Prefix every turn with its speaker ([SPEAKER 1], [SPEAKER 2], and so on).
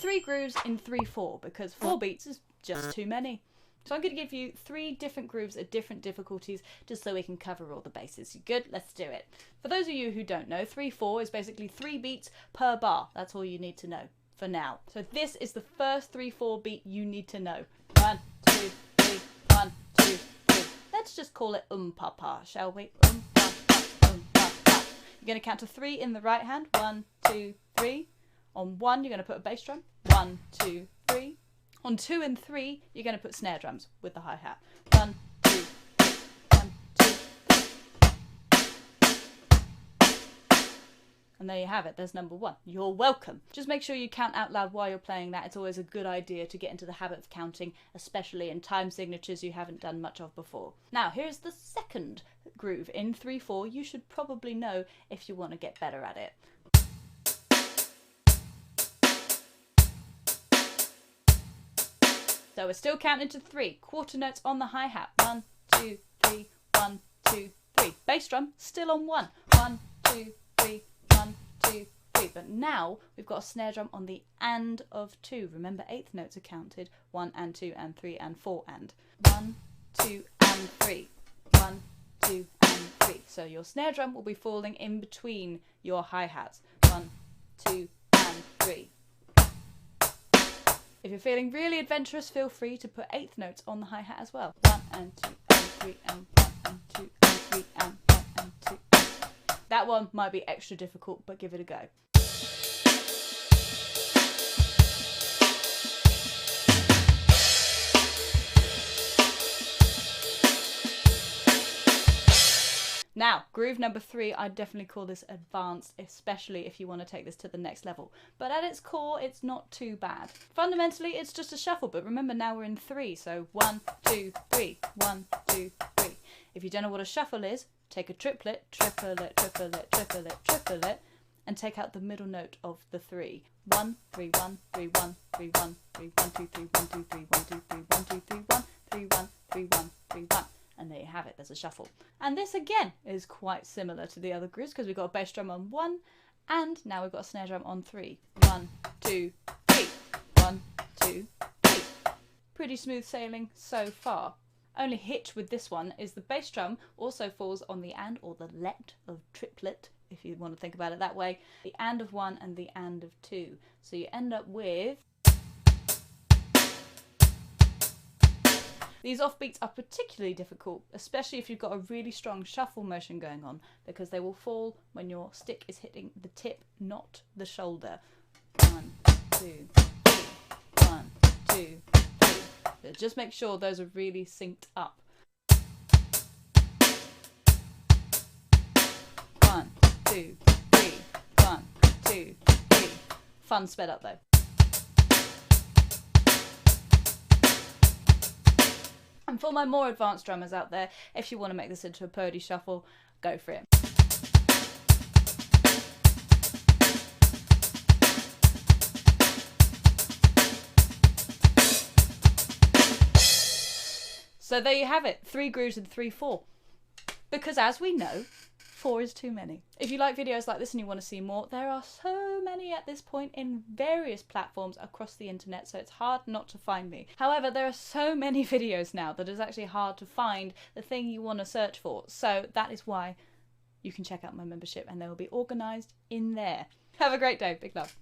[SPEAKER 1] 3 grooves in 3/4 because 4 beats is just too many. So I'm going to give you 3 different grooves at different difficulties just so we can cover all the bases. You good? Let's do it. For those of you who don't know, 3/4 is basically 3 beats per bar. That's all you need to know for now. So this is the first 3/4 beat you need to know. 1, 2, 3, 1, 2, 3. Let's just call it pa, shall we? Pa, pa. You're going to count to 3 in the right hand. 1, 2, 3. On 1, you're going to put a bass drum. 1, 2, 3. On 2 and 3, you're going to put snare drums with the hi-hat. 1, 2, 3. 1, 2, 3. And there you have it. There's number 1. You're welcome. Just make sure you count out loud while you're playing that. It's always a good idea to get into the habit of counting, especially in time signatures you haven't done much of before. Now, here's the second groove in 3/4 you should probably know if you want to get better at it. So we're still counting to 3. Quarter notes on the hi-hat. 1, 2, 3, 1, 2, 3. Bass drum still on 1. 1, 2, 3, 1, 2, 3. But now we've got a snare drum on the and of 2. Remember, 8th notes are counted. 1 and 2 and 3 and 4 and. 1, 2 and 3. 1, 2 and 3. So your snare drum will be falling in between your hi-hats. 1, 2 and 3. If you're feeling really adventurous, feel free to put 8th notes on the hi-hat as well. 1 and 2 and 3 and 1 and 2 and 3 and 1 and 2. That one might be extra difficult, but give it a go. Now, groove number 3, I'd definitely call this advanced, especially if you want to take this to the next level. But at its core, it's not too bad. Fundamentally, it's just a shuffle, but remember now we're in 3, so 1, 2, 3, 1, 2, 3. If you don't know what a shuffle is, take a triplet, triplet, triplet, triplet, triplet, and take out the middle note of the 3. 1, 3, 1, 3, 1, 3, 1, 3, 1, 2, 3, 1, 2, 3, 1, 2, 3, 1, 2, 3, 1, 3, 1, 3, 1, 3, 1. And there you have it, there's a shuffle. And this again is quite similar to the other grooves because we've got a bass drum on 1 and now we've got a snare drum on 3. 1, 2, 3. 1, 2, 3. Pretty smooth sailing so far. Only hitch with this one is the bass drum also falls on the and or the let of triplet, if you want to think about it that way. The and of 1 and the and of 2. So you end up with... These offbeats are particularly difficult, especially if you've got a really strong shuffle motion going on, because they will fall when your stick is hitting the tip, not the shoulder. 1, 2, 3. 1, 2, 3. So just make sure those are really synced up. 1, 2, 3. 1, 2, 3. Fun sped up though. And for my more advanced drummers out there, if you want to make this into a Purdie shuffle, go for it. So there you have it, 3 grooves in 3/4. Because as we know, 4 is too many. If you like videos like this and you want to see more, there are so many at this point in various platforms across the internet, so it's hard not to find me. However, there are so many videos now that it's actually hard to find the thing you want to search for. So that is why you can check out my membership and they will be organised in there. Have a great day. Big love.